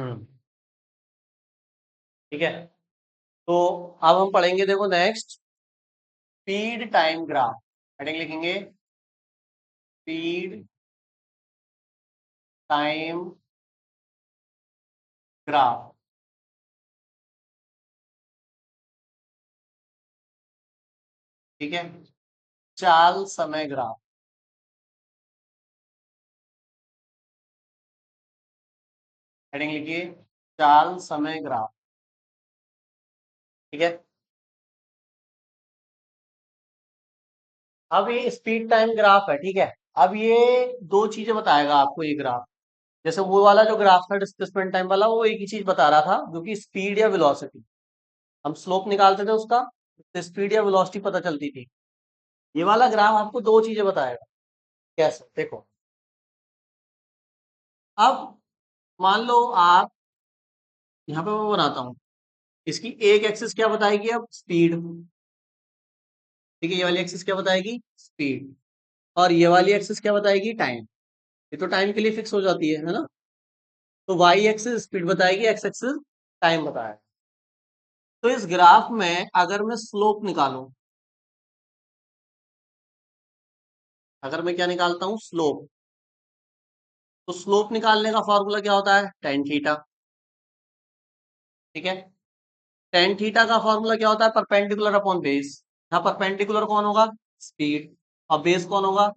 हम्म। ठीक है, तो अब हम पढ़ेंगे, देखो next, speed time graph. Heading लिखेंगे स्पीड टाइम ग्राफ। ठीक है, चाल समय ग्राफ। हेडिंग लिखिए चाल समय ग्राफ। ठीक है, अब ये स्पीड टाइम ग्राफ है। ठीक है, अब ये दो चीजें बताएगा आपको ये ग्राफ। जैसे वो वाला जो ग्राफ था डिस्प्लेसमेंट टाइम वाला, वो एक ही चीज बता रहा था, जो कि स्पीड या वेलोसिटी। हम स्लोप निकालते थे उसका, तो स्पीड या वेलोसिटी पता चलती थी। ये वाला ग्राफ आपको दो चीजें बताएगा। कैसे, देखो। अब मान लो आप, यहाँ पे मैं बनाता हूँ, इसकी एक एक्सिस क्या बताएगी, अब स्पीड। ठीक है, ये वाली एक्सिस क्या बताएगी, स्पीड। और ये वाली एक्सिस क्या बताएगी, टाइम। ये तो टाइम के लिए फिक्स हो जाती है ना। तो वाई एक्सिस स्पीड बताएगी, एक्स एक्सिस टाइम बताएगा। तो इस ग्राफ में अगर मैं स्लोप निकालूं, अगर मैं क्या निकालता हूं, स्लोप, तो स्लोप निकालने का फॉर्मूला क्या होता है, टेन थीटा। ठीक है, टेन थीटा का फॉर्मूला क्या होता है, परपेंडिकुलर अपॉन बेस। यहाँ परपेंडिकुलर कौन होगा, स्पीड, और बेस कौन होगा,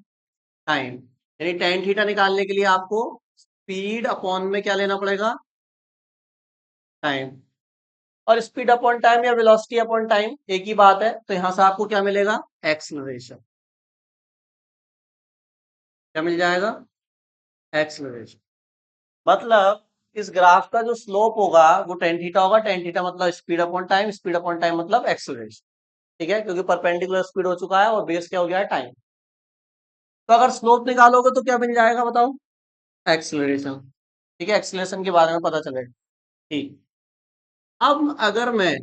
टाइम। यानी टेन थीटा निकालने के लिए आपको स्पीड अपॉन में क्या लेना पड़ेगा, टाइम। और स्पीड अपॉन टाइम या वेलोसिटी अपॉन टाइम एक ही बात है, तो यहां से आपको क्या मिलेगा, एक्सलरेशन। क्या मिल जाएगा, एक्सलरेशन। मतलब इस ग्राफ का जो स्लोप होगा वो टेन थीटा होगा। टेन थीटा मतलब speed upon time, speed upon time मतलब एक्सलरेशन। ठीक है, क्योंकि परपेंडिकुलर स्पीड हो चुका है और बेस क्या हो गया है, टाइम। तो अगर स्लोप निकालोगे तो क्या मिल जाएगा, बताओ, एक्सलरेशन। ठीक है, एक्सलरेशन के बारे में पता चलेगा। ठीक, अब अगर मैं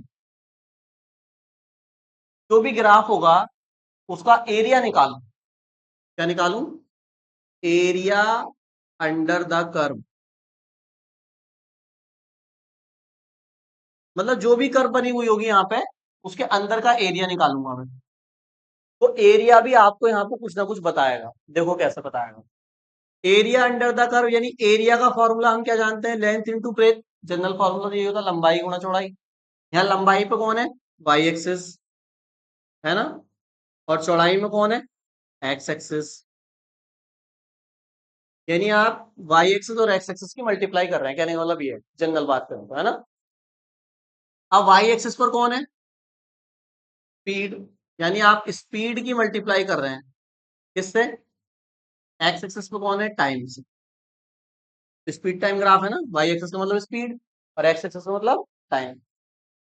जो भी ग्राफ होगा उसका एरिया निकालूं, क्या निकालूं, एरिया अंडर द कर्व। मतलब जो भी कर्व बनी हुई होगी यहाँ पे, उसके अंदर का एरिया निकालूंगा मैं। तो एरिया भी आपको यहाँ पे कुछ ना कुछ बताएगा। देखो कैसे बताएगा, एरिया अंडर द कर्व, यानी एरिया का फॉर्मूला हम क्या जानते हैं, length into breadth. General formula तो ये होता है, लंबाई गुणा चौड़ाई। यहाँ लंबाई पे कौन है, वाई एक्सिस, है ना। और चौड़ाई में कौन है, एक्स एक्सिस। यानी आप वाई एक्सिस और एक्स एक्सिस की मल्टीप्लाई कर रहे हैं, कहने का मतलब ये है, जनरल बात करें तो, है ना। अब वाई एक्सिस पर कौन है, स्पीड। यानी आप स्पीड की मल्टीप्लाई कर रहे हैं, किससे, एक्स एक्सिस पे कौन है, टाइम से। स्पीड टाइम ग्राफ है ना, वाई एक्सिस का मतलब स्पीड और एक्स एक्सिस का मतलब टाइम।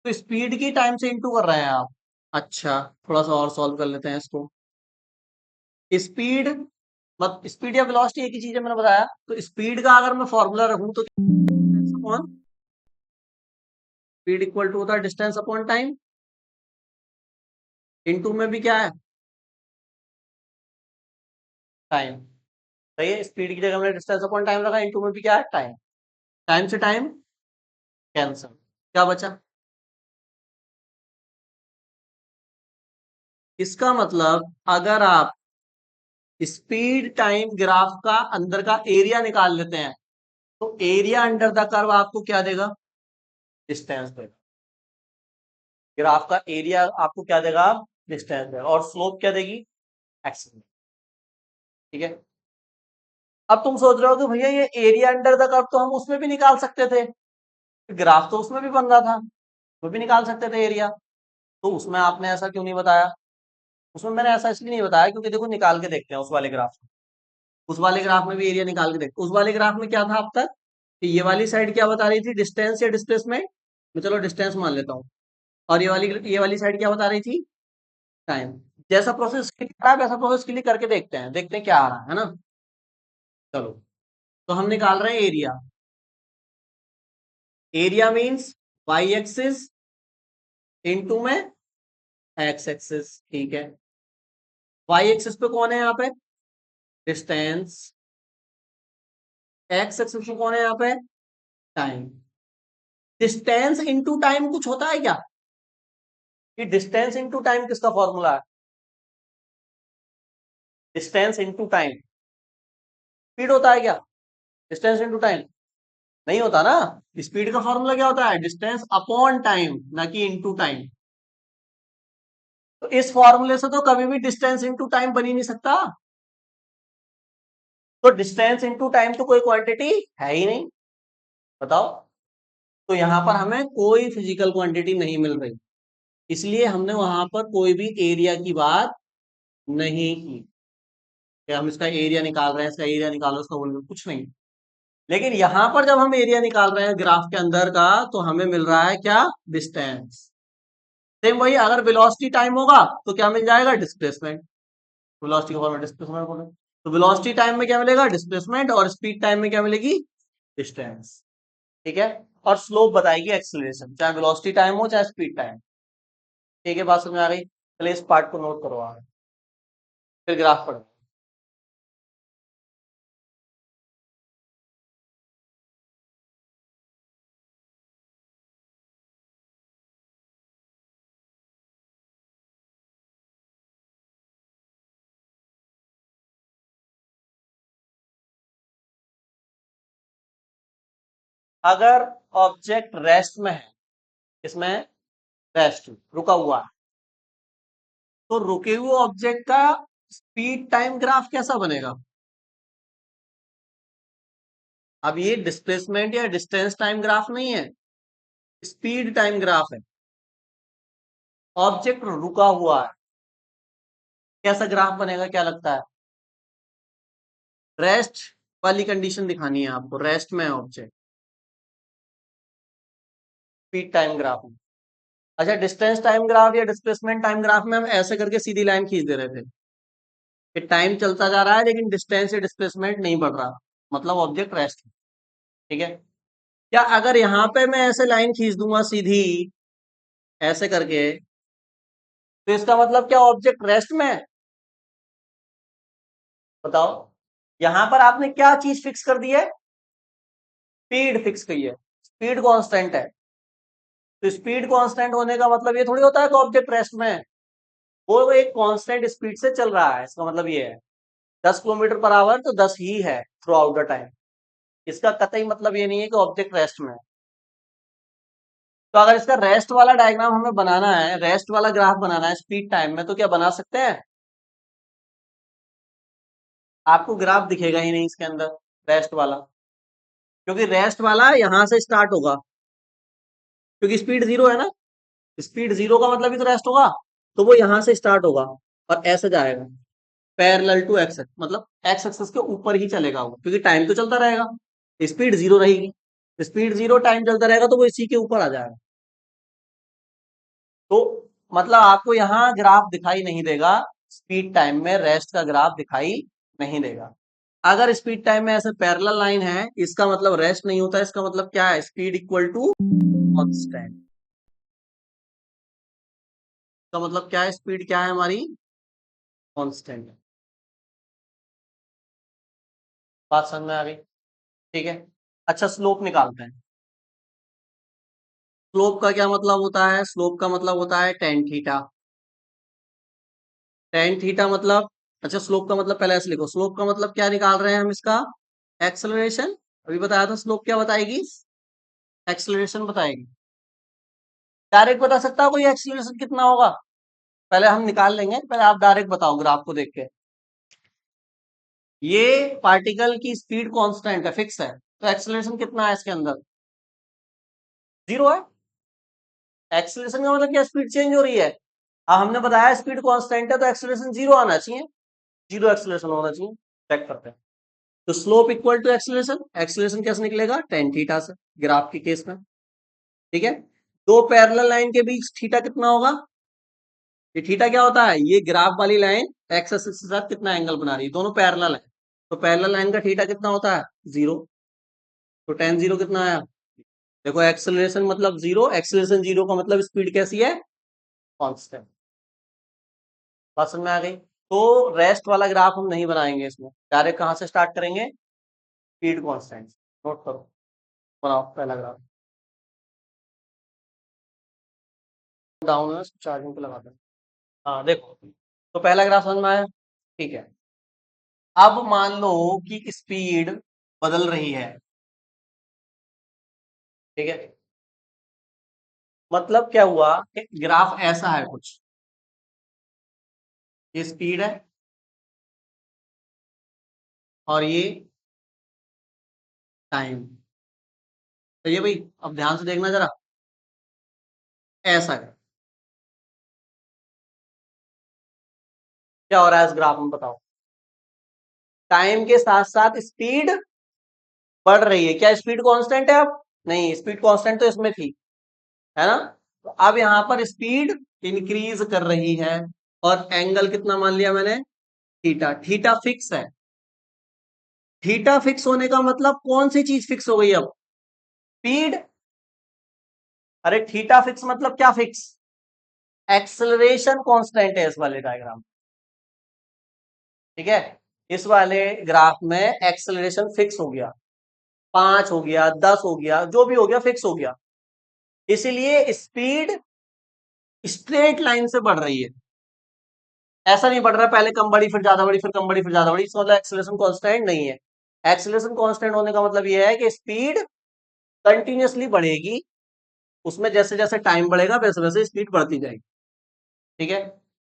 तो स्पीड की टाइम से इंटू कर रहे हैं आप। अच्छा, थोड़ा सा और सॉल्व कर लेते हैं इसको। स्पीड, मतलब स्पीड या वेलोसिटी एक ही चीज है, मैंने बताया। तो स्पीड का अगर मैं फॉर्मूला रखूं तो distance upon, speed equal to होता है डिस्टेंस अपॉन टाइम। इनटू में भी क्या है, टाइम। सही है, स्पीड की जगह मैंने डिस्टेंस अपॉन टाइम रखा, इनटू में भी क्या है, टाइम। टाइम से टाइम कैंसिल, क्या बचा। इसका मतलब अगर आप स्पीड टाइम ग्राफ का अंदर का एरिया निकाल लेते हैं, तो एरिया अंडर द कर्व आपको क्या देगा, डिस्टेंस देगा। ग्राफ का एरिया आपको क्या देगा, डिस्टेंस देगा। और स्लोप क्या देगी, एक्स। ठीक है, अब तुम सोच रहे हो कि भैया ये एरिया अंडर द कर्व तो हम उसमें भी निकाल सकते थे, ग्राफ तो उसमें भी बन रहा था, वो भी निकाल सकते थे एरिया। तो उसमें आपने ऐसा क्यों नहीं बताया, उसमें मैंने ऐसा इसलिए नहीं बताया क्योंकि देखो निकाल के देखते हैं उस वाले ग्राफ में। उस वाले ग्राफ में भी एरिया निकाल के देखते, उस वाले ग्राफ में क्या था अब तक, कि ये वाली साइड क्या बता रही थी, डिस्टेंस या डिस्प्लेसमेंट। मैं चलो डिस्टेंस मान लेता हूँ। और ये वाली साइड क्या बता रही थी, टाइम। जैसा प्रोसेस के लिए आ रहा है वैसा प्रोसेस के लिए करके देखते हैं क्या आ रहा है ना। चलो, तो हम निकाल रहे हैं area. Area means Y axis into में एक्स एक्सिस। ठीक है, वाई एक्सिस पे कौन है यहाँ पे, डिस्टेंस। एक्स एक्सिस पे कौन है यहाँ पे, टाइम। डिस्टेंस इनटू टाइम कुछ होता है क्या? कि डिस्टेंस इनटू टाइम किसका फॉर्मूला है? डिस्टेंस इनटू टाइम स्पीड होता है क्या? डिस्टेंस इनटू टाइम नहीं होता ना। स्पीड का फॉर्मूला क्या होता है? डिस्टेंस अपॉन टाइम, ना कि इनटू टाइम। तो इस फॉर्मूले से तो कभी भी डिस्टेंस इनटू टाइम बन ही नहीं सकता। तो डिस्टेंस इनटू टाइम तो कोई क्वांटिटी है ही नहीं। बताओ। तो यहां पर हमें कोई फिजिकल क्वांटिटी नहीं मिल रही, इसलिए हमने वहां पर कोई भी एरिया की बात नहीं की कि हम इसका एरिया निकाल रहे हैं, इसका एरिया निकालो, इसका वॉल्यूम, कुछ नहीं। लेकिन यहां पर जब हम एरिया निकाल रहे हैं ग्राफ के अंदर का, तो हमें मिल रहा है क्या? डिस्टेंस। सेम वही, अगर वेलोसिटी टाइम होगा तो क्या मिल जाएगा? डिस्प्लेसमेंट। वेलोसिटी का फॉर्मूला डिस्प्लेसमेंट बोले, तो वेलोसिटी टाइम में क्या मिलेगा? डिस्प्लेसमेंट। और स्पीड टाइम में क्या मिलेगी? डिस्टेंस। ठीक है। और स्लोप बताएगी एक्सेलरेशन, चाहे वेलोसिटी टाइम हो चाहे स्पीड टाइम। ठीक है, बात समझ आ गई? पहले इस पार्ट को नोट करो आप, फिर ग्राफ पढ़ो। अगर ऑब्जेक्ट रेस्ट में है, इसमें रेस्ट रुका हुआ है, तो रुके हुए ऑब्जेक्ट का स्पीड टाइम ग्राफ कैसा बनेगा? अब ये डिस्प्लेसमेंट या डिस्टेंस टाइम ग्राफ नहीं है, स्पीड टाइम ग्राफ है। ऑब्जेक्ट रुका हुआ है, कैसा ग्राफ बनेगा क्या लगता है? रेस्ट वाली कंडीशन दिखानी है आपको, रेस्ट में ऑब्जेक्ट, स्पीड टाइम ग्राफ में। अच्छा, डिस्टेंस टाइम ग्राफ या डिस्प्लेसमेंट टाइम ग्राफ में हम ऐसे करके सीधी लाइन खींच दे रहे थे कि टाइम चलता जा रहा है लेकिन डिस्टेंस या डिस्प्लेसमेंट नहीं बढ़ रहा, मतलब ऑब्जेक्ट रेस्ट है। ठीक है। क्या अगर यहां पे मैं ऐसे लाइन खींच दूंगा सीधी, ऐसे करके, तो इसका मतलब क्या ऑब्जेक्ट रेस्ट में है? बताओ। यहां पर आपने क्या चीज फिक्स कर दी है? स्पीड फिक्स की है, स्पीड कांस्टेंट है। तो स्पीड कांस्टेंट होने का मतलब ये थोड़ी होता है कि ऑब्जेक्ट रेस्ट में है। वो एक कांस्टेंट स्पीड से चल रहा है, इसका मतलब ये है 10 किलोमीटर पर आवर, तो 10 ही है थ्रू आउट द टाइम। इसका कतई मतलब ये नहीं है कि ऑब्जेक्ट रेस्ट में है। तो अगर इसका रेस्ट वाला डायग्राम हमें बनाना है, रेस्ट वाला ग्राफ बनाना है स्पीड टाइम में, तो क्या बना सकते हैं? आपको ग्राफ दिखेगा ही नहीं इसके अंदर, रेस्ट वाला। क्योंकि रेस्ट वाला यहां से स्टार्ट होगा, क्योंकि स्पीड जीरो है ना। स्पीड जीरो का मतलब ही तो रेस्ट होगा। तो वो यहां से स्टार्ट होगा और ऐसे जाएगा पैरेलल टू एक्स, मतलब एक्स एक्सिस के ऊपर ही चलेगा वो, क्योंकि टाइम तो चलता रहेगा, स्पीड जीरो रहेगी। स्पीड जीरो, टाइम चलता रहेगा, तो वो इसी के ऊपर आ जाएगा। तो मतलब आपको यहाँ ग्राफ दिखाई नहीं देगा, स्पीड टाइम में रेस्ट का ग्राफ दिखाई नहीं देगा। अगर स्पीड टाइम में ऐसे पैरेलल लाइन है, इसका मतलब रेस्ट नहीं होता, इसका मतलब क्या है? Speed equal to constant. इसका मतलब क्या है? स्पीड क्या है हमारी? कांस्टेंट। बात समझ में आ गई? ठीक है। अच्छा, स्लोप निकालते हैं। स्लोप का क्या मतलब होता है? स्लोप का मतलब होता है टेन थीटा। टेन थीटा मतलब, अच्छा स्लोप का मतलब पहले ऐसे लिखो, स्लोप का मतलब क्या निकाल रहे हैं हम इसका? एक्सेलरेशन। अभी बताया था स्लोप क्या बताएगी? एक्सेलरेशन बताएगी। डायरेक्ट बता सकता है कोई एक्सेलरेशन कितना होगा? पहले हम निकाल लेंगे, पहले आप डायरेक्ट बताओ ग्राफ को देख के। ये पार्टिकल की स्पीड कांस्टेंट है, फिक्स है, तो एक्सेलरेशन कितना है इसके अंदर? जीरो है। एक्सेलरेशन का मतलब क्या? स्पीड चेंज हो रही है। अब हमने बताया स्पीड कांस्टेंट है, तो एक्सेलरेशन जीरो आना चाहिए, जीरो एक्सेलरेशन होना चाहिए। चेक करते हैं। तो slope equal to acceleration, acceleration कैसे निकलेगा? टेन थीटा से, ग्राफ के केस में। ठीक है। दो पैरेलल लाइन के बीच थीटा कितना होगा? ये थीटा क्या होता है? ये ग्राफ वाली लाइन एक्स एक्सिस के साथ कितना एंगल बना रही है, दोनों पैरेलल है, तो पैरेलल लाइन का थीटा कितना होता है? जीरो। तो टेन जीरो कितना आया? देखो, एक्सेलरेशन मतलब जीरो, एक्सेलरेशन जीरो का मतलब स्पीड कैसी है? कांस्टेंट। बात समझ में आ गई? तो रेस्ट वाला ग्राफ हम नहीं बनाएंगे इसमें, डायरेक्ट कहां से स्टार्ट करेंगे? Speed constant. नोट करो। बनाओ पहला ग्राफ। डाउन है, चार्जिंग पे लगा दो। हाँ देखो, तो पहला ग्राफ समझ में आया? ठीक है। अब मान लो कि स्पीड बदल रही है। ठीक है, मतलब क्या हुआ कि ग्राफ ऐसा है कुछ, ये स्पीड है और ये टाइम। तो ये भाई, अब ध्यान से देखना जरा, ऐसा है। क्या हो रहा है इस ग्राफ में बताओ? टाइम के साथ साथ स्पीड बढ़ रही है। क्या स्पीड कांस्टेंट है अब? नहीं, स्पीड कांस्टेंट तो इसमें थी, है ना? तो अब यहाँ पर स्पीड इंक्रीज कर रही है, और एंगल कितना मान लिया मैंने? थीटा। थीटा फिक्स है। थीटा फिक्स होने का मतलब कौन सी चीज फिक्स हो गई अब? स्पीड। अरे थीटा फिक्स मतलब क्या फिक्स? एक्सेलरेशन कांस्टेंट है इस वाले डायग्राम। ठीक है, इस वाले ग्राफ में एक्सेलरेशन फिक्स हो गया, 5 हो गया, 10 हो गया, जो भी हो गया फिक्स हो गया। इसीलिए स्पीड स्ट्रेट लाइन से बढ़ रही है, ऐसा नहीं बढ़ रहा पहले कम बढ़ी फिर ज्यादा बढ़ी फिर कम बढ़ी फिर ज्यादा बढ़ी। इसका मतलब एक्सेलरेशन कांस्टेंट नहीं है। एक्सेलरेशन कांस्टेंट होने का मतलब यह है कि स्पीड कंटिन्यूअसली बढ़ेगी, उसमें जैसे जैसे टाइम बढ़ेगा वैसे वैसे स्पीड बढ़ती जाएगी। ठीक है,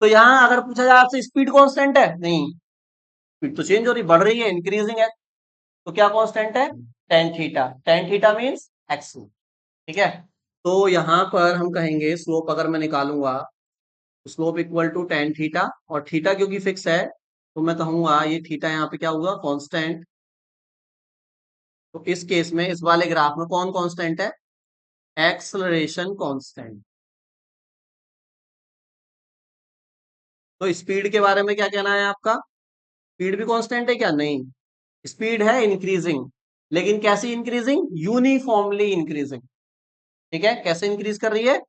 तो यहां अगर पूछा जाए आपसे स्पीड कांस्टेंट है? नहीं, स्पीड तो चेंज हो रही, बढ़ रही है, इंक्रीजिंग है। तो क्या कांस्टेंट है? Tan theta. Tan theta means accel. ठीक है, तो यहां पर हम कहेंगे स्लोप अगर मैं निकालूंगा, slope equal to tan theta, और थीटा क्योंकि फिक्स है तो मैं कहूंगा ये थीटा यहाँ पे क्या हुआ? कांस्टेंट। तो इस केस में इस वाले ग्राफ में कौन कांस्टेंट है? Acceleration constant. तो स्पीड के बारे में क्या कहना है आपका? स्पीड भी कांस्टेंट है क्या? नहीं, स्पीड है इंक्रीजिंग, लेकिन कैसी इंक्रीजिंग? Uniformly increasing. ठीक है, कैसे इंक्रीज कर रही है?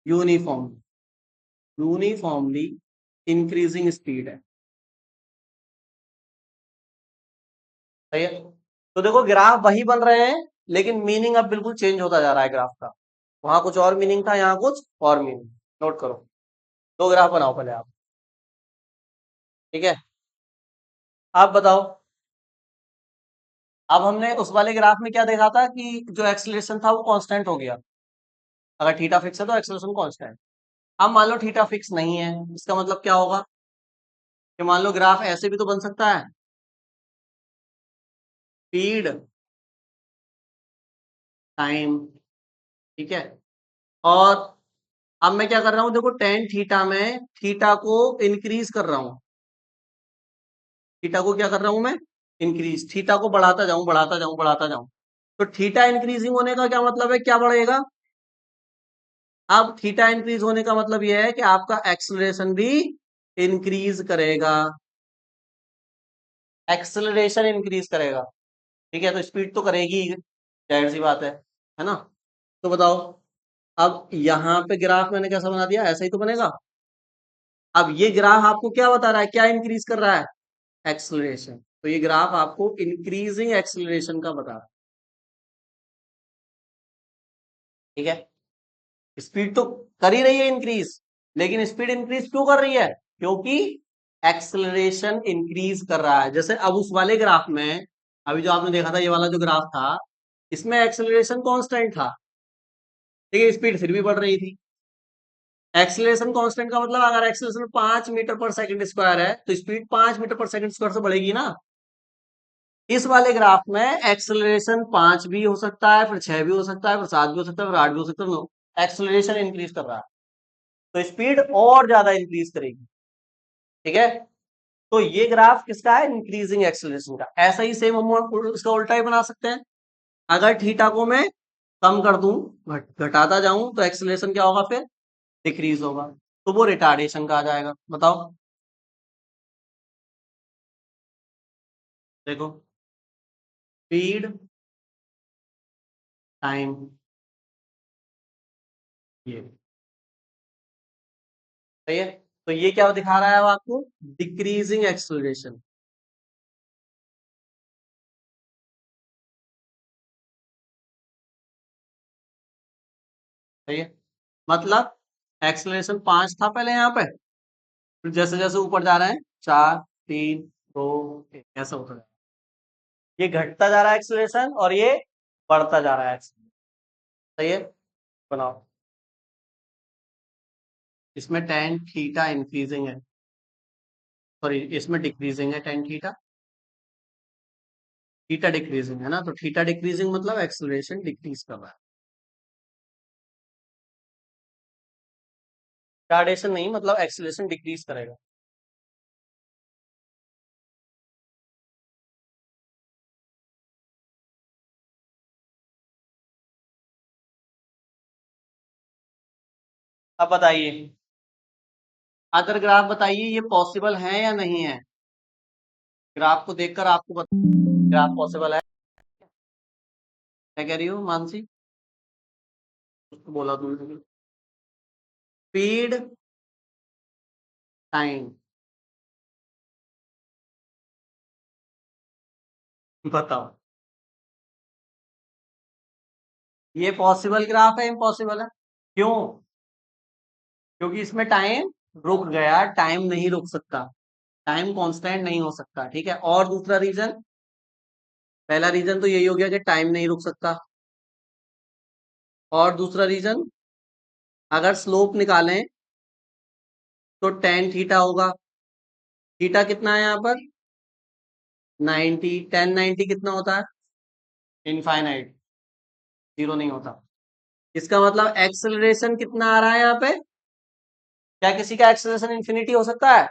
यूनिफॉर्म, यूनिफॉर्मली इंक्रीजिंग स्पीड है। सही है, तो देखो ग्राफ वही बन रहे हैं, लेकिन मीनिंग अब बिल्कुल चेंज होता जा रहा है ग्राफ का। वहां कुछ और मीनिंग था, यहाँ कुछ और मीनिंग। नोट करो, दो ग्राफ बनाओ पहले आप। ठीक है, आप बताओ। अब हमने उस वाले ग्राफ में क्या देखा था कि जो एक्सीलरेशन था वो कांस्टेंट हो गया। अगर थीटा फिक्स है तो एक्सीलरेशन कांस्टेंट। अब मान लो थीटा फिक्स नहीं है, इसका मतलब क्या होगा? कि मान लो ग्राफ ऐसे भी तो बन सकता है, स्पीड टाइम। ठीक है, और अब मैं क्या कर रहा हूं? देखो टेन थीटा में थीटा को इंक्रीज कर रहा हूं। थीटा को क्या कर रहा हूं मैं? इंक्रीज। थीटा को बढ़ाता जाऊं बढ़ाता जाऊं बढ़ाता जाऊं। तो थीटा इंक्रीजिंग होने का क्या मतलब है? क्या बढ़ेगा? अब थीटा इंक्रीज होने का मतलब यह है कि आपका एक्सेलरेशन भी इंक्रीज करेगा, एक्सेलरेशन इंक्रीज करेगा। ठीक है, तो स्पीड तो करेगी ही, जाहिर सी बात है ना? तो बताओ, अब यहां पे ग्राफ मैंने कैसा बना दिया? ऐसा ही तो बनेगा। अब ये ग्राफ आपको क्या बता रहा है? क्या इंक्रीज कर रहा है? एक्सेलरेशन। तो ये ग्राफ आपको इंक्रीजिंग एक्सेलरेशन का बता रहा है। ठीक है, स्पीड तो कर ही रही है इंक्रीज, लेकिन स्पीड इंक्रीज क्यों कर रही है? क्योंकि एक्सेलरेशन इंक्रीज कर रहा है। जैसे अब उस वाले ग्राफ में, अभी जो आपने देखा था ये वाला जो ग्राफ था, इसमें एक्सेलरेशन कांस्टेंट था, ठीक है, स्पीड फिर भी बढ़ रही थी। एक्सेलरेशन कांस्टेंट का मतलब अगर एक्सेलरेशन 5 मीटर पर सेकंड स्क्वायर है तो स्पीड 5 मीटर पर सेकंड स्क्वायर से बढ़ेगी ना। इस वाले ग्राफ में एक्सेलरेशन 5 भी हो सकता है, फिर 6 भी हो सकता है, फिर 7 भी हो सकता है, फिर 8 भी हो सकता है। नो, एक्सेलरेशन इंक्रीज कर रहा है, तो स्पीड और ज्यादा इंक्रीज करेगी। ठीक है, तो ये ग्राफ किसका है? इंक्रीजिंग एक्सेलरेशन का। ऐसा ही सेम हम इसका उल्टा ही बना सकते हैं। अगर थीटा को मैं कम कर दूं, घटाता जाऊं, तो एक्सेलरेशन क्या होगा फिर? डिक्रीज होगा, तो वो रिटार्डेशन का आ जाएगा। बताओ, देखो, स्पीड टाइम, ये सही है। तो ये क्या दिखा रहा है अब आपको? Decreasing acceleration. सही है, मतलब एक्सेलरेशन 5 था पहले यहाँ पे, फिर जैसे जैसे ऊपर जा रहे हैं 4 3 2 1 ऐसा होता है, ये घटता जा रहा है एक्सेलरेशन और ये बढ़ता जा रहा है acceleration। सही है, बनाओ। इसमें टेन थीटा इंक्रीजिंग है, सॉरी इसमें डिक्रीजिंग है, टेन थीटा, थीटा डिक्रीजिंग है ना, तो थीटा डिक्रीजिंग मतलब एक्सेलरेशन डिक्रीज कर रहा है, रिटार्डेशन नहीं, मतलब एक्सेलरेशन डिक्रीज करेगा। अब बताइए, अदर ग्राफ बताइए ये पॉसिबल है या नहीं है, ग्राफ को देखकर आपको बता, ग्राफ पॉसिबल है, क्या कह रही हो मानसी, कुछ तो बोला तुमने, स्पीड टाइम, बताओ ये पॉसिबल ग्राफ है इम्पॉसिबल है, क्यों, क्योंकि इसमें टाइम रुक गया, टाइम नहीं रुक सकता, टाइम कांस्टेंट नहीं हो सकता, ठीक है। और दूसरा रीजन, पहला रीजन तो यही हो गया कि टाइम नहीं रुक सकता, और दूसरा रीजन, अगर स्लोप निकालें तो टेन थीटा होगा, थीटा कितना है यहाँ पर 90, टेन 90 कितना होता है इनफाइनाइट, जीरो नहीं होता, इसका मतलब एक्सेलरेशन कितना आ रहा है यहाँ पे, क्या किसी का एक्सेलरेशन इन्फिनिटी हो सकता है,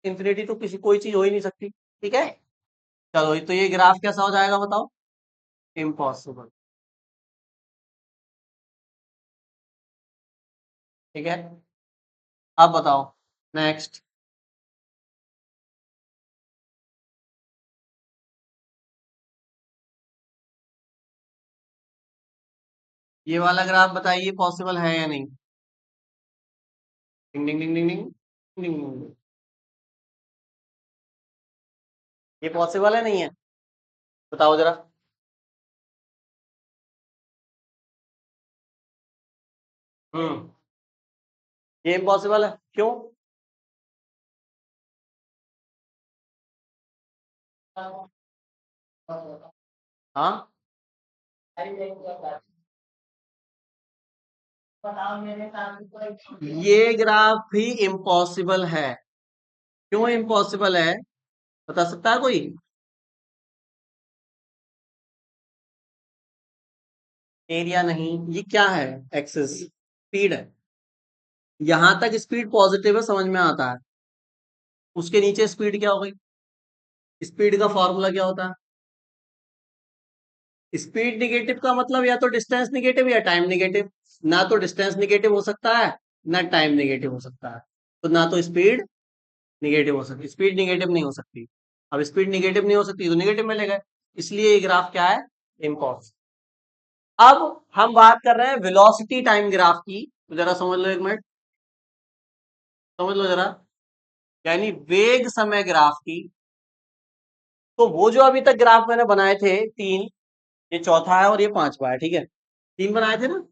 इन्फिनिटी तो किसी कोई चीज हो ही नहीं सकती, ठीक है। चलो तो ये ग्राफ कैसा हो जाएगा बताओ, इम्पॉसिबल, ठीक है। अब बताओ नेक्स्ट, ये वाला ग्राफ बताइए पॉसिबल है या नहीं, डिंग डिंग डिंग डिंग डिंग डिंग डिंग। ये पॉसिबल है नहीं है, बताओ जरा, हम्म, ये इम्पॉसिबल है, क्यों, हाँ, ये ग्राफ भी इम्पॉसिबल है, क्यों इम्पॉसिबल है, बता सकता है कोई, एरिया नहीं, ये क्या है, एक्सिस स्पीड है, यहां तक स्पीड पॉजिटिव है समझ में आता है, उसके नीचे स्पीड क्या हो गई, स्पीड का फॉर्मूला क्या होता है, स्पीड निगेटिव का मतलब या तो डिस्टेंस निगेटिव या टाइम निगेटिव, ना तो डिस्टेंस निगेटिव हो सकता है ना टाइम निगेटिव हो सकता है, तो ना तो स्पीड निगेटिव हो सकती, स्पीड निगेटिव नहीं हो सकती, अब स्पीड निगेटिव नहीं हो सकती तो निगेटिव में ले गए, इसलिए ये ग्राफ क्या है, इम्पॉस। अब हम बात कर रहे हैं वेलोसिटी टाइम ग्राफ की, तो जरा समझ लो एक मिनट, समझ लो जरा, यानी वेग समय ग्राफ की, तो वो जो अभी तक ग्राफ मैंने बनाए थे तीन, ये चौथा है और ये पांचवा है, ठीक है, तीन बनाए थे ना,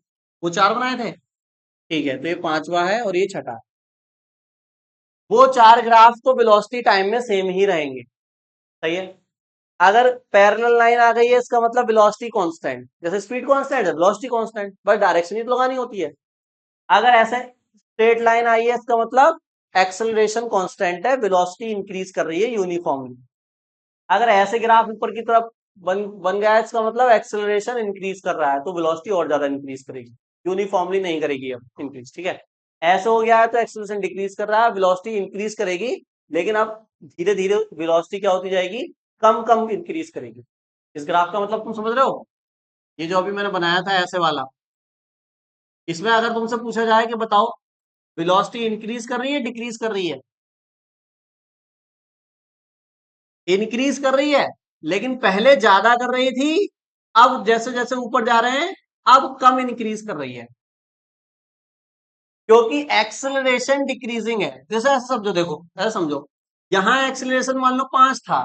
वो चार बनाए थे, ठीक है, तो ये पांचवा है और ये छठा है, वो चार ग्राफ तो वेलोसिटी टाइम में सेम ही रहेंगे, सही है। अगर पैरेलल लाइन आ गई है इसका मतलब वेलोसिटी कांस्टेंट, जैसे स्पीड कांस्टेंट है वेलोसिटी कांस्टेंट, बस डायरेक्शन ही तो लगानी होती है। अगर ऐसे स्ट्रेट लाइन आई है इसका मतलब एक्सेलरेशन कांस्टेंट है, वेलोसिटी इंक्रीज कर रही है यूनिफॉर्मली। अगर ऐसे ग्राफ ऊपर की तरफ बन बन गया है इसका मतलब एक्सेलरेशन इंक्रीज कर रहा है, तो वेलोसिटी और ज्यादा इंक्रीज करेगी, यूनिफॉर्मली नहीं करेगी अब इंक्रीज, ठीक है। ऐसे हो गया है तो एक्सेलरेशन डिक्रीज कर रहा है, वेलोसिटी इंक्रीज करेगी, लेकिन अब धीरे धीरे वेलोसिटी क्या होती जाएगी, कम कम इंक्रीज करेगी। इस ग्राफ का मतलब तुम समझ रहे हो, ये जो अभी मैंने बनाया था ऐसे वाला, इसमें अगर तुमसे पूछा जाए कि बताओ वेलोसिटी इंक्रीज कर रही है डिक्रीज कर रही है, इंक्रीज कर रही है, लेकिन पहले ज्यादा कर रही थी, अब जैसे जैसे ऊपर जा रहे हैं अब कम इंक्रीज कर रही है, क्योंकि एक्सेलरेशन डिक्रीजिंग है, जैसे ऐसा समझो, देखो ऐसा समझो, यहां एक्सेलरेशन मान लो 5 था,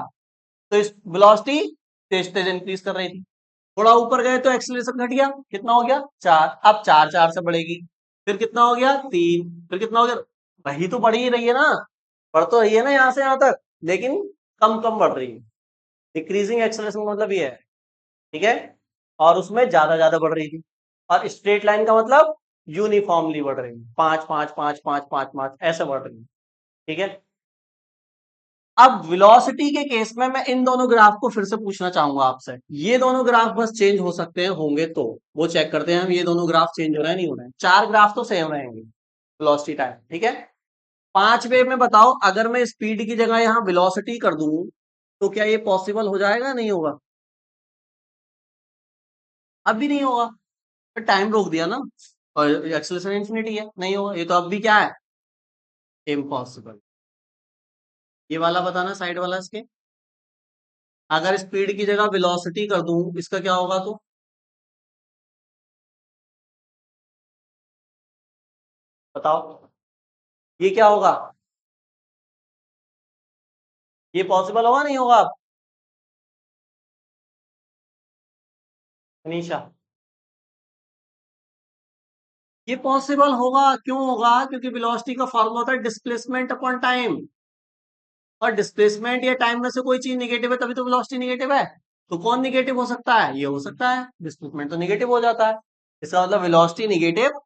तो इस वेलोसिटी तेज तेज इंक्रीज कर रही थी, थोड़ा ऊपर गए तो एक्सीलरेशन घट गया, कितना हो गया 4, अब 4 4 से बढ़ेगी, फिर कितना हो गया 3, फिर कितना हो गया, वही तो बढ़ ही रही है ना, बढ़ तो रही है ना यहाँ से यहाँ तक, लेकिन कम कम बढ़ रही है। डिक्रीजिंग एक्सेलरेशन का मतलब ये है, ठीक है, और उसमें ज्यादा ज्यादा बढ़ रही थी। और स्ट्रेट लाइन का मतलब यूनिफॉर्मली बढ़ रही है, 5 5 5 5 5 5 ऐसे बढ़ रही है, ठीक है। अब वेलोसिटी के केस में मैं इन दोनों ग्राफ को फिर से पूछना चाहूंगा आपसे, ये दोनों ग्राफ बस चेंज हो सकते हैं, होंगे तो वो चेक करते हैं हम, ये दोनों ग्राफ चेंज हो रहे हैं नहीं हो रहे हैं, 4 ग्राफ तो सेम रहेंगे वेलोसिटी टाइम, ठीक है। 5 वे में बताओ, अगर मैं स्पीड की जगह यहाँ वेलोसिटी कर दूं तो क्या ये पॉसिबल हो जाएगा नहीं होगा? अब भी नहीं होगा, तो टाइम रोक दिया ना, और एक्सेलरेशन इन्फिनिटी है, नहीं होगा, ये तो अब भी क्या है, इम्पॉसिबल। ये वाला बताना साइड वाला इसके, अगर स्पीड की जगह वेलोसिटी कर दूं इसका क्या होगा तो बताओ, ये क्या होगा, ये पॉसिबल होगा नहीं होगा अब? अनीशा, ये पॉसिबल होगा, क्यों होगा, क्योंकि वेलोसिटी का फॉर्मूला होता है डिस्प्लेसमेंट अपॉन टाइम, और डिस्प्लेसमेंट या टाइम में से कोई चीज निगेटिव है तभी तो वेलोसिटी निगेटिव है, तो कौन निगेटिव हो सकता है, ये हो सकता है, डिस्प्लेसमेंट तो निगेटिव हो जाता है, इसका मतलब वेलोसिटी निगेटिव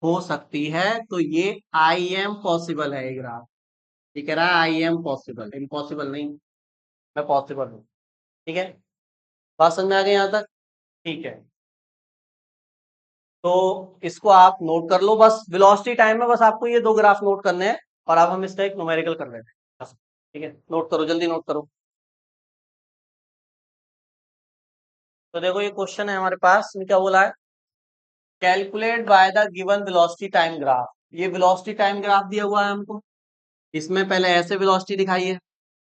हो सकती है, तो ये आई एम पॉसिबल है, ये ग्राफ ये कह रहा है आई एम पॉसिबल, इम्पॉसिबल नहीं, मैं पॉसिबल हूँ, ठीक है। बात समझ में आ गई यहाँ तक? ठीक है, तो इसको आप नोट कर लो, बस वेलोसिटी टाइम में बस आपको ये दो ग्राफ नोट करने हैं, और अब हम इसका एक न्यूमेरिकल कर लेते हैं बस, ठीक है, नोट करो जल्दी नोट करो। तो देखो ये क्वेश्चन है हमारे पास, इसमें क्या बोला है, calculate by the given velocity time graph, ये वेलोसिटी टाइम ग्राफ दिया हुआ है हमको, इसमें पहले ऐसे वेलोसिटी दिखाई है,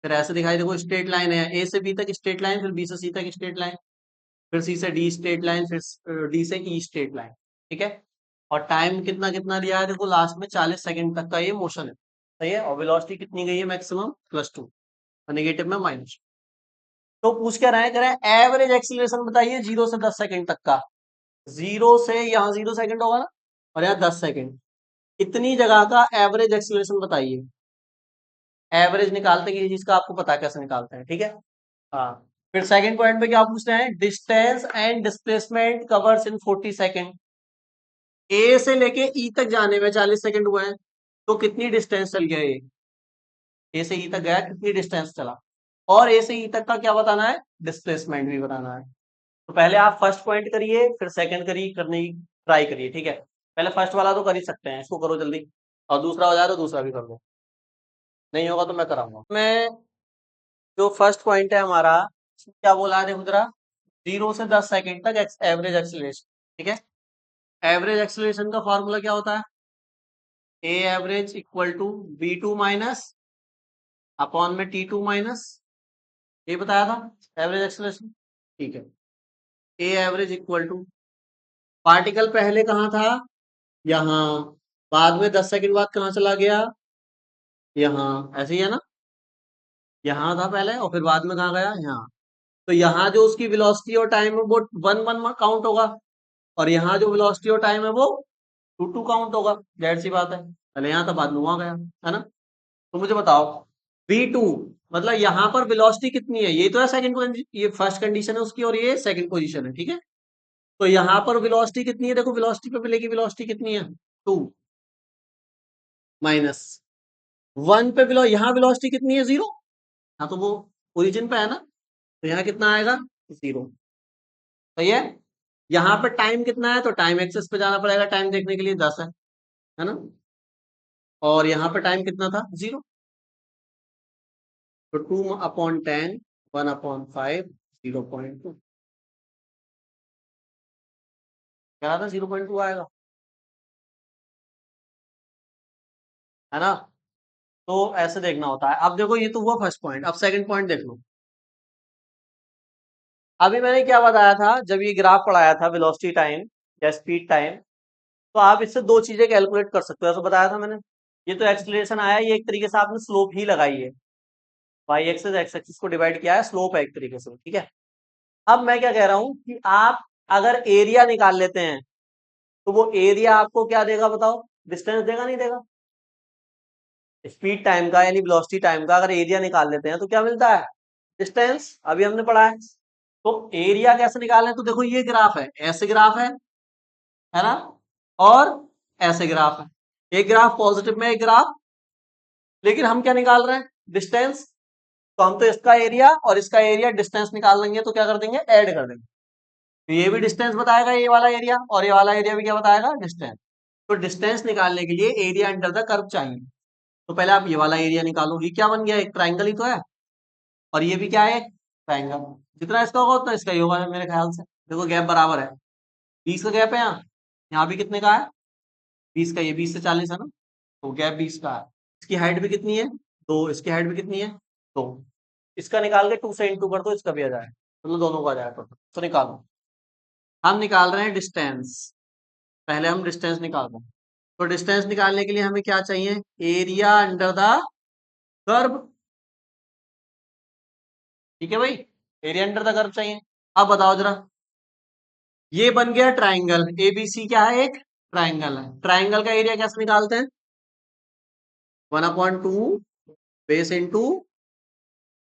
फिर ऐसे दिखाई, देखो स्ट्रेट लाइन है, ए से बी तक स्ट्रेट लाइन, फिर बी से सी तक स्ट्रेट लाइन, फिर सी से डी स्ट्रेट लाइन, फिर डी से ई स्ट्रेट लाइन, ठीक है। और टाइम कितना कितना दिया है, देखो लास्ट में 40 सेकंड तक का ये मोशन है, सही है, और वेलोसिटी कितनी गई है मैक्सिमम +2, और नेगेटिव में -2। तो पूछ क्या रहे हैं, कह रहे हैं एवरेज एक्सीलरेशन बताइए 0 से 10 सेकंड तक का, 0 से यहाँ 0 सेकंड होगा ना, और यहाँ 10 सेकंड, इतनी जगह का एवरेज एक्सीलरेशन बताइए, एवरेज निकालते हैं, किसी चीज का आपको पता है कैसे निकालते हैं, ठीक है। हाँ, फिर सेकंड पॉइंट पे क्या पूछ रहे हैं, distance and displacement covers in 40 second, A से लेके ई तक जाने में 40 सेकंड हुए हैं, तो कितनी डिस्टेंस चल गया ये, ए से ई तक गया कितनी डिस्टेंस चला, और ए से ई तक का क्या बताना है, डिस्प्लेसमेंट भी बताना है। तो पहले आप फर्स्ट पॉइंट करिए, फिर सेकंड करिए, करने की ट्राई करिए, ठीक है। पहले फर्स्ट वाला तो कर ही सकते हैं, इसको करो जल्दी, और दूसरा हो जाए तो दूसरा भी कर दो, नहीं होगा तो मैं कराऊंगा। मैं जो फर्स्ट पॉइंट है हमारा, इसमें क्या बोला है देखो जरा, 0 से 10 सेकंड तक एवरेज एक्सीलरेशन, ठीक है। एवरेज एक्सीलरेशन का फॉर्मूला क्या होता है, a average equal to b2 minus upon में t2 माइनस, ये बताया था एवरेज एक्सीलरेशन, ठीक है। A average equal to, particle पहले कहाँ था, यहाँ, बाद में 10 सेकंड बाद कहाँ चला गया, यहाँ, ऐसे ही है ना, यहाँ था पहले और फिर बाद में कहाँ गया, यहाँ, तो यहाँ जो उसकी वेलोसिटी और टाइम है वो 1 1 काउंट होगा, और यहाँ जो वेलोसिटी और टाइम है वो 2 2 काउंट होगा, जाहिर सी बात है, पहले यहाँ था बाद में वहां गया, है ना। तो मुझे बताओ v2, मतलब यहाँ पर वेलोसिटी कितनी है, ये तो है सेकंड, ये फर्स्ट कंडीशन है उसकी, और ये सेकंड पोजीशन है, ठीक है। तो यहाँ पर वेलोसिटी कितनी है, देखो वेलोसिटी पे मिलेगी, वेलोसिटी कितनी है 2 माइनस 1 पे यहाँ वेलोसिटी कितनी है 0, हाँ तो वो ओरिजिन पे है ना, तो यहाँ कितना आएगा 0, सही है। यहाँ पे टाइम कितना है, तो टाइम एक्सेस पे जाना पड़ेगा, टाइम देखने के लिए 10 है ना, और यहाँ पे टाइम कितना था 0, तो 2/10, 1/5, 0.2, क्या था 0.2 आएगा, है ना। तो ऐसे देखना होता है। अब देखो ये तो हुआ फर्स्ट पॉइंट, अब सेकंड पॉइंट देख लो। अभी मैंने क्या बताया था, जब ये ग्राफ पढ़ाया था वेलोसिटी टाइम या स्पीड टाइम, तो आप इससे दो चीजें कैलकुलेट कर सकते हो, ऐसा बताया था मैंने। ये तो एक्सलेशन आया, ये एक तरीके से आपने स्लोप ही लगाई है, वाई एक्सिस एक्स एक्सिस को डिवाइड किया है, स्लोप है एक तरीके से, ठीक है। अब मैं क्या कह रहा हूं कि आप अगर एरिया निकाल लेते हैं तो वो एरिया आपको क्या देगा बताओ? डिस्टेंस देगा नहीं देगा? स्पीड टाइम का यानी वेलोसिटी टाइम का अगर एरिया निकाल लेते हैं तो क्या मिलता है? डिस्टेंस। अभी हमने पढ़ा है। तो एरिया कैसे निकालना है? तो देखो ये ग्राफ है, ऐसे ग्राफ है ना, और ऐसे ग्राफ है। एक ग्राफ पॉजिटिव में, एक ग्राफ, लेकिन हम क्या निकाल रहे हैं? डिस्टेंस। तो हम तो इसका एरिया और इसका एरिया डिस्टेंस निकाल लेंगे तो क्या कर देंगे? ऐड कर देंगे। तो ये भी डिस्टेंस बताएगा ये वाला एरिया, और ये वाला एरिया भी क्या बताएगा? डिस्टेंस। तो डिस्टेंस निकालने के लिए एरिया अंडर द कर्व चाहिए। तो पहले आप ये वाला एरिया निकालो। ये क्या बन गया? एक ट्राइंगल ही तो है, और ये भी क्या है? ट्राइंगल। जितना इसका होगा उतना इसका ही होगा मेरे ख्याल से। देखो गैप बराबर है, 20 का गैप है यहाँ। यहाँ भी कितने का है? 20 का। ये 20 से 40 है ना, तो गैप 20 का है। इसकी हाइट भी कितनी है? 2। इसकी हाइट भी कितनी है? 2। इसका निकाल के 2 से इंटू कर दो, इसका भी आ जाए, मतलब दोनों का आ जाए टोटल। तो निकालो। हम निकाल रहे हैं डिस्टेंस। पहले हम डिस्टेंस निकाल रहे हैं। तो डिस्टेंस निकालने के लिए हमें क्या चाहिए? Area under the curve. ठीक है भाई, एरिया अंडर द कर्व चाहिए। अब बताओ जरा, ये बन गया ट्राइंगल। एबीसी क्या है? एक ट्राइंगल है। ट्राइंगल का एरिया कैसे निकालते हैं? 1/2 बेस इंटू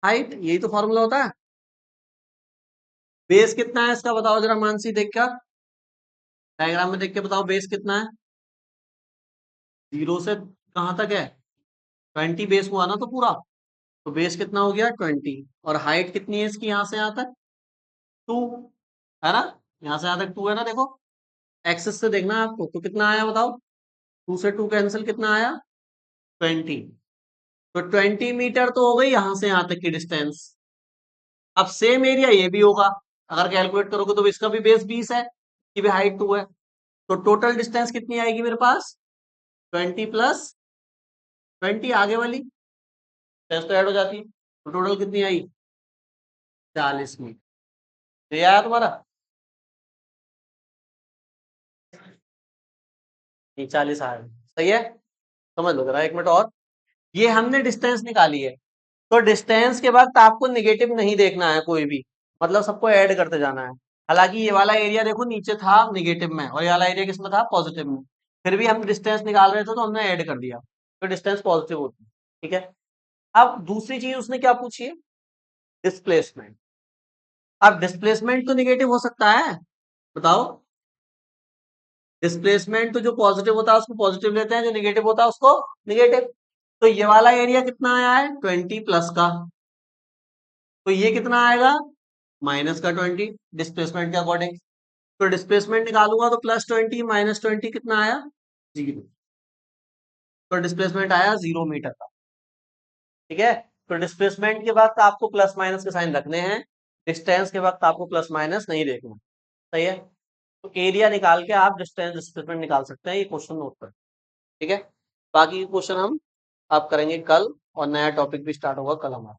हाइट, यही तो फॉर्मूला होता है। बेस कितना है इसका बताओ जरा, मानसी देख कर, डायग्राम में देख के बताओ बेस कितना है? 0 से कहां तक है? 20 बेस हुआ ना तो पूरा। तो बेस कितना हो गया? 20। और हाइट कितनी है इसकी यहां से यहां तक? 2, है ना। यहां से यहां तक 2 है ना, देखो एक्सेस से देखना है आपको। तो कितना आया बताओ? 2 से 2 कैंसिल, कितना आया? 20। तो 20 मीटर तो हो गई यहां से यहां तक की डिस्टेंस। अब सेम एरिया ये भी होगा, अगर कैलकुलेट करोगे तो इसका भी बेस 20 है, इसकी भी हाइट 2 है। तो टोटल डिस्टेंस कितनी आएगी मेरे पास? 20 प्लस 20 आगे वाली डिस्टेंस तो ऐड हो जाती है। तो टोटल कितनी आई? 40 मीटर। तो ये आया तुम्हारा? ये 40 आया। सही है। समझ लो जरा एक मिनट और। ये हमने डिस्टेंस निकाली है। तो डिस्टेंस के वक्त आपको निगेटिव नहीं देखना है कोई भी, मतलब सबको ऐड करते जाना है। हालांकि ये वाला एरिया देखो नीचे था निगेटिव में, और ये वाला एरिया किसमें था? पॉजिटिव में। फिर भी हम डिस्टेंस निकाल रहे थे तो हमने ऐड कर दिया, तो डिस्टेंस पॉजिटिव होती है। ठीक है। अब दूसरी चीज उसने क्या पूछी है? डिस्प्लेसमेंट। अब डिस्प्लेसमेंट तो निगेटिव हो सकता है, बताओ। डिस्प्लेसमेंट तो जो पॉजिटिव होता है उसको पॉजिटिव लेते हैं, जो निगेटिव होता है उसको निगेटिव। तो ये वाला एरिया कितना आया है? 20 प्लस का। तो ये कितना आएगा? माइनस का 20, डिस्प्लेसमेंट के अकॉर्डिंग। तो डिस्प्लेसमेंट निकालूंगा तो +20 -20 कितना आया? 0। तो डिस्प्लेसमेंट आया 0 मीटर का। ठीक है। तो डिस्प्लेसमेंट के वक्त आपको प्लस माइनस के साइन रखने हैं, डिस्टेंस के वक्त आपको प्लस माइनस नहीं देखना। सही है। तो एरिया निकाल के आप डिस्टेंस डिस्प्लेसमेंट निकाल सकते हैं, ये क्वेश्चन नोट कर। ठीक है। बाकी क्वेश्चन हम आप करेंगे कल, और नया टॉपिक भी स्टार्ट होगा कल हमारा।